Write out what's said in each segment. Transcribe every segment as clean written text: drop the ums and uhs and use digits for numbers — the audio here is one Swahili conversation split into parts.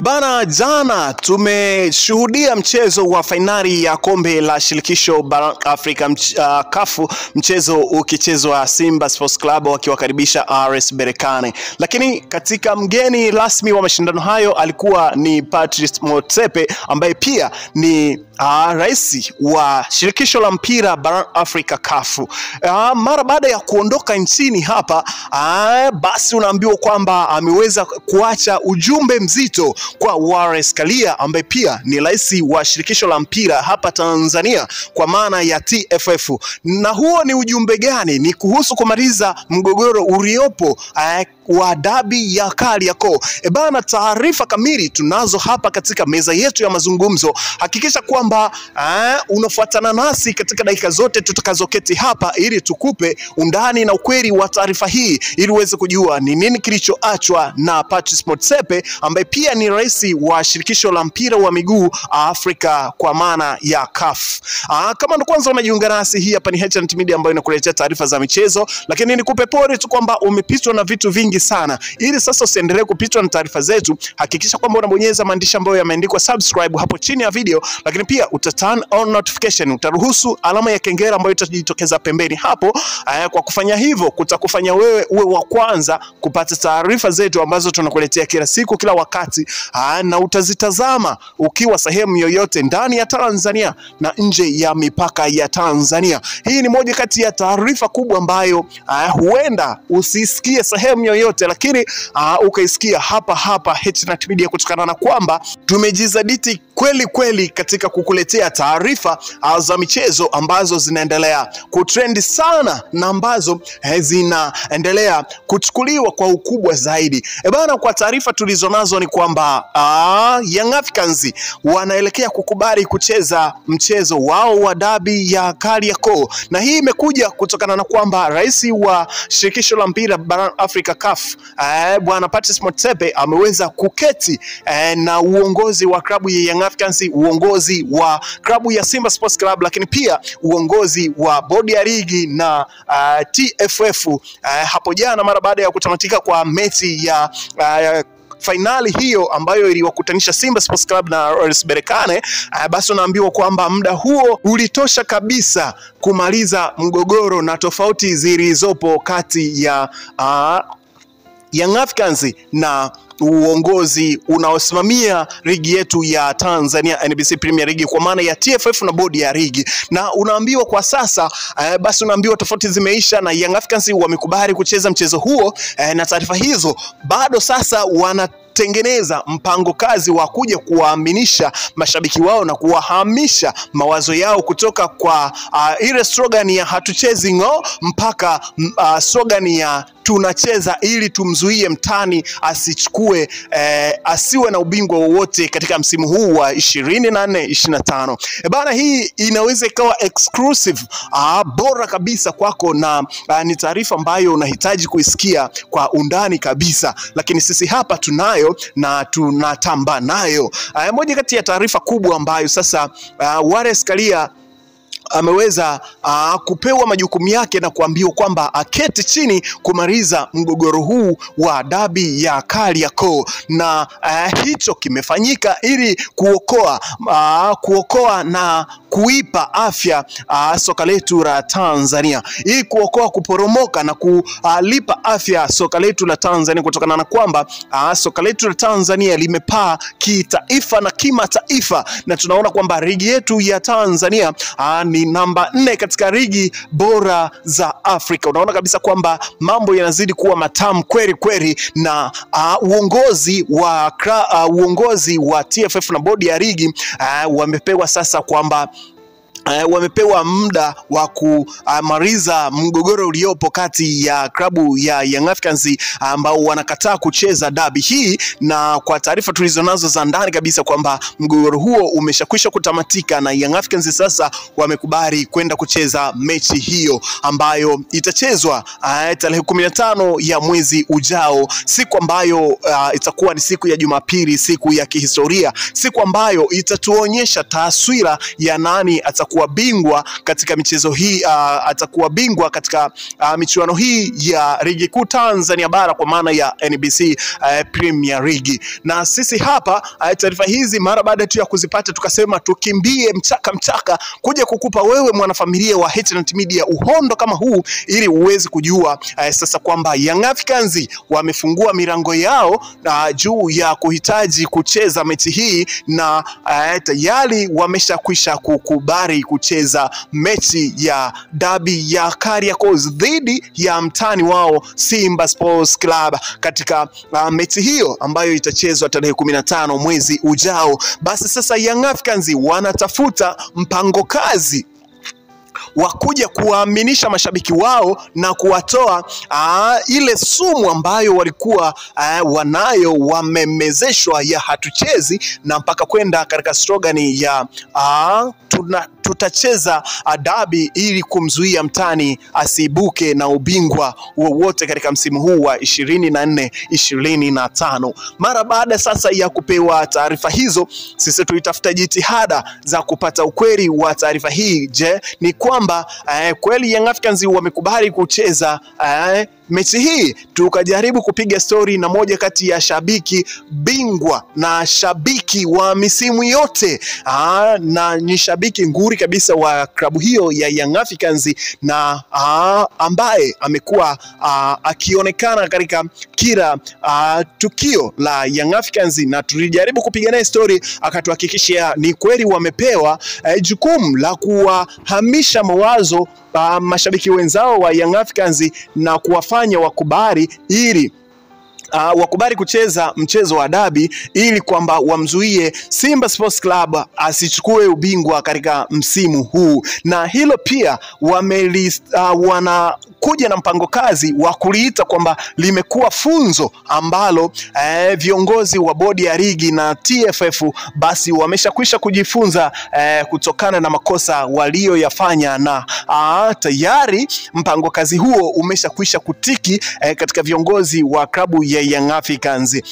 Bana, jana tumeshuhudia mchezo wa fainali ya kombe la shirikisho barani Afrika kafu, mchezo ukichezwa Simba Sports Club wakiwakaribisha RS Berkane. Lakini katika mgeni rasmi wa mashindano hayo alikuwa ni Patrice Motsepe ambaye pia ni rais wa shirikisho la mpira barani Afrika kafu. Mara baada ya kuondoka nchini hapa, basi unaambiwa kwamba ameweza kuacha ujumbe mzito kwa Wallace Karia ambaye pia ni rais wa shirikisho la mpira hapa Tanzania kwa maana ya TFF. Na huo ni ujumbe gani? Ni kuhusu kumaliza mgogoro uliopo wa dabi ya Kariakoo. Bana, taarifa kamili tunazo hapa katika meza yetu ya mazungumzo. Hakikisha kwamba unafuatana nasi katika dakika zote tutakazoketi hapa ili tukupe undani na ukweli wa taarifa hii ili uweze kujua ni nini kilichoachwa na Patrice Motsepe ambaye pia ni rais wa shirikisho la mpira wa miguu Afrika kwa maana ya CAF. Kama ndo kwanza unajiunga nasi, hii hapa ni HNT Media ambayo inakuletea taarifa za michezo, lakini nikupe pole tu kwamba umepitwa na vitu vingi sana. Ili sasa usiendelee kupitwa na taarifa zetu, hakikisha kwamba unabonyeza maandishi ambayo yameandikwa subscribe hapo chini ya video, lakini pia turn on notification, utaruhusu alama ya kengele ambayo itajitokeza pembeni hapo. Kwa kufanya hivyo kutakufanya wewe uwe wa kwanza kupata taarifa zetu ambazo tunakuletea kila siku kila wakati, na utazitazama ukiwa sehemu yoyote ndani ya Tanzania na nje ya mipaka ya Tanzania. Hii ni moja kati ya taarifa kubwa ambayo huenda usisikie sehemu yoyote, lakini ukaisikia hapa hapa HNT Media, kutokana na kwamba tumejizatiti kweli katika kukuletea taarifa za michezo ambazo zinaendelea kutrend sana na ambazo zinaendelea kuchukuliwa kwa ukubwa zaidi. Bana, kwa taarifa tulizonazo ni kwamba Young Africans wanaelekea kukubali kucheza mchezo wao wa dabi ya Kariakoo, na hii imekuja kutokana na kwamba rais wa shirikisho la mpira barani Afrika CAF bwana Patrice Motsepe ameweza kuketi na uongozi wa klabu ya Young Africans, uongozi wa klabu ya Simba Sports Club, lakini pia uongozi wa bodi ya ligi na TFF hapo jana mara baada ya kutamatika kwa mechi ya fainali hiyo ambayo iliwakutanisha Simba Sports Club na RS Berkane. Basi unaambiwa kwamba muda huo ulitosha kabisa kumaliza mgogoro na tofauti zilizopo kati ya Young Africans na uongozi unaosimamia ligi yetu ya Tanzania NBC Premier League kwa maana ya TFF na bodi ya ligi. Na unaambiwa kwa sasa basi unaambiwa tofauti zimeisha na Young Africans wamekubali kucheza mchezo huo, na taarifa hizo bado sasa wanatengeneza mpango kazi wa kuja kuwaaminisha mashabiki wao na kuwahamisha mawazo yao kutoka kwa ile slogan ya hatuchezi ngo mpaka slogan ya tunacheza ili tumzuie mtani asichukue asiwe na ubingwa wowote katika msimu huu wa 24-25. Bana, hii inaweza ikawa exclusive bora kabisa kwako, na ni taarifa ambayo unahitaji kuisikia kwa undani kabisa, lakini sisi hapa tunayo na tunatamba nayo. Moja kati ya taarifa kubwa ambayo sasa Wallace Karia ameweza kupewa majukumu yake na kuambiwa kwamba aketi chini kumaliza mgogoro huu wa dabi ya Kariakoo, na hicho kimefanyika ili kuokoa na kuipa afya soka letu la Tanzania, ili kuokoa kuporomoka na kulipa afya soka letu la Tanzania, kutokana na kwamba soka letu la Tanzania limepaa kitaifa na kimataifa, na tunaona kwamba ligi yetu ya Tanzania ni namba 4 katika ligi bora za Afrika. Unaona kabisa kwamba mambo yanazidi kuwa matamu kweli, na uongozi wa TFF na bodi ya ligi wamepewa sasa kwamba wamepewa muda wa kumaliza mgogoro uliopo kati ya klabu ya Young Africans ambao wanakataa kucheza dabi hii, na kwa taarifa tulizonazo za ndani kabisa kwamba mgogoro huo umeshakwisha kutamatika na Young Africans sasa wamekubali kwenda kucheza mechi hiyo ambayo itachezwa tarehe 15 ya mwezi ujao, siku ambayo itakuwa ni siku ya Jumapili, siku ya kihistoria, siku ambayo itatuonyesha taswira ya nani atakuwa atakuwa bingwa katika michezo hii, atakuwa bingwa katika michuano hii ya ligi kuu Tanzania bara kwa maana ya NBC Premier League. Na sisi hapa taarifa hizi mara baada tu ya kuzipata tukasema tukimbie mchaka kuja kukupa wewe mwanafamilia wa H&T Media uhondo kama huu, ili uweze kujua sasa kwamba Young Africans wamefungua milango yao juu ya kuhitaji kucheza mechi hii, na tayari wameshakwisha kukubali kucheza mechi ya dabi ya Kariakoo dhidi ya mtani wao Simba Sports Club katika mechi hiyo ambayo itachezwa tarehe 15 mwezi ujao. Basi sasa Young Africans wanatafuta mpango kazi wakuja kuwaaminisha mashabiki wao na kuwatoa ile sumu ambayo walikuwa wanayo wamemezeshwa ya hatuchezi, na mpaka kwenda katika slogan ya tutacheza dabi ili kumzuia mtani asiibuke na ubingwa wowote katika msimu huu wa 24-25. Mara baada sasa ya kupewa taarifa hizo, sisi tuitafuta jitihada za kupata ukweli wa taarifa hii. Je, ni kwamba kweli Young Africans wamekubali kucheza mechi hii? Tukajaribu kupiga story na moja kati ya shabiki bingwa na shabiki wa misimu yote, na ni shabiki nguri kabisa wa klabu hiyo ya Young Africans, na ambaye amekuwa akionekana katika kila tukio la Young Africans, na tulijaribu kupiga naye story akatuhakikishia ni kweli wamepewa jukumu la kuwahamisha mawazo mashabiki wenzao wa Young Africans na kuwafanya wakubali ili wakubali kucheza mchezo wa dabi ili kwamba wamzuie Simba Sports Club asichukue ubingwa katika msimu huu. Na hilo pia wanakuja na mpango kazi wa kuliita kwamba limekuwa funzo ambalo viongozi wa bodi ya ligi na TFF basi wameshakwisha kujifunza kutokana na makosa walioyafanya, na tayari mpango kazi huo umeshakwisha kutiki katika viongozi wa klabu ya Young Africans.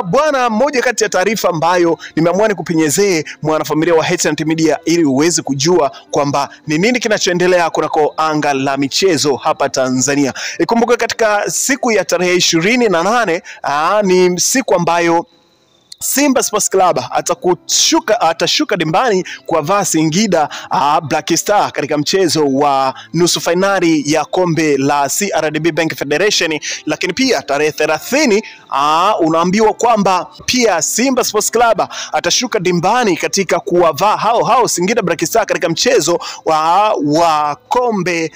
Bwana, moja kati ya taarifa ambayo nimeamua nikupenyezee mwanafamilia wa H&T Media ili uweze kujua kwamba ni nini kinachoendelea kunako anga la michezo hapa Tanzania. Ikumbuke katika siku ya tarehe 28 ni siku ambayo Simba Sports Club atashuka dimbani kuwavaa Singida Black Star katika mchezo wa nusu finali ya kombe la CRDB Bank Federation. Lakini pia tarehe 30 unaambiwa kwamba pia Simba Sports Club atashuka dimbani katika kuwavaa hao Singida Black Star katika mchezo wa kombe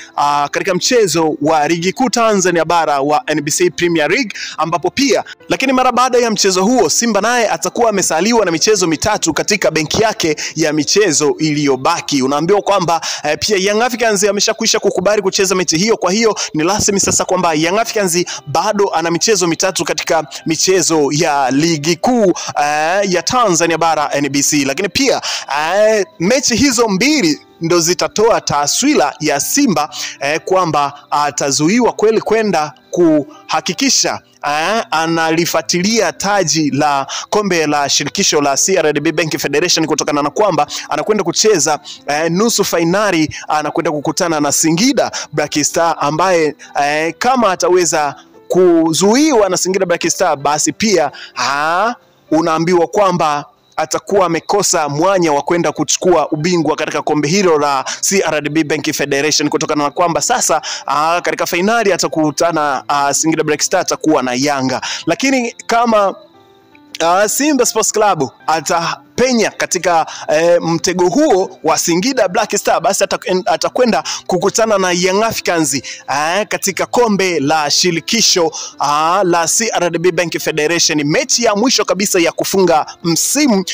katika mchezo wa ligi kuu Tanzania bara wa NBC Premier League, ambapo pia lakini mara baada ya mchezo huo Simba naye atakuwa amesaliwa na michezo mitatu katika benki yake ya michezo iliyobaki. Unaambiwa kwamba pia Young Africans ameshakwisha kukubali kucheza mechi hiyo. Kwa hiyo ni rasmi sasa kwamba Young Africans bado ana michezo mitatu katika michezo ya ligi kuu ya Tanzania bara NBC. Lakini pia mechi hizo mbili ndo zitatoa taswira ya Simba kwamba atazuiwa kweli kwenda kuhakikisha analifuatilia taji la kombe la shirikisho la CRDB Bank Federation, kutokana na kwamba anakwenda kucheza nusu finali, anakwenda kukutana na Singida Black Star ambaye kama ataweza kuzuiwa na Singida Black Star basi pia unaambiwa kwamba atakuwa amekosa mwanya wa kwenda kuchukua ubingwa katika kombe hilo la CRDB Bank Federation, kutokana na kwamba sasa katika finali atakutana Singida Black Star atakuwa na Yanga. Lakini kama Simba Sports Club atapenya katika mtego huo wa Singida Black Star, basi atakwenda kukutana na Young Africans katika kombe la shirikisho la CRDB Bank Federation. Mechi ya mwisho kabisa ya kufunga msimu,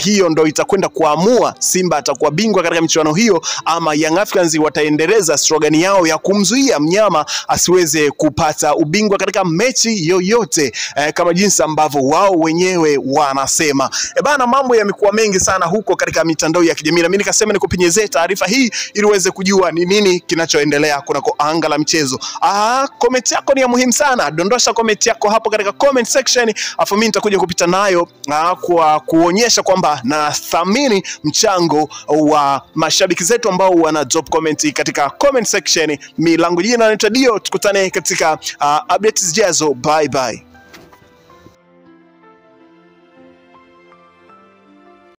hiyo ndo itakwenda kuamua Simba atakuwa bingwa katika michuano hiyo ama Young Africans wataendeleza slogan yao ya kumzuia mnyama asiweze kupata ubingwa katika mechi yoyote, kama jinsi ambavyo wao wenyewe wanasema. Bana, mambo yamekuwa mengi sana huko katika mitandao ya kijamii, na mimi nikasema nikupenyezee taarifa hii ili uweze kujua ni nini kinachoendelea kunako anga la mchezo. Comment yako ni ya muhimu sana. Dondosha comment yako hapo katika comment section, afu mimi nitakuja kupita nayo kwa kuonyesha kwamba nathamini mchango wa mashabiki zetu ambao wana drop comment katika comment section. Milango jina naitwa Dio, tukutane katika updates zijazo. Bye bye.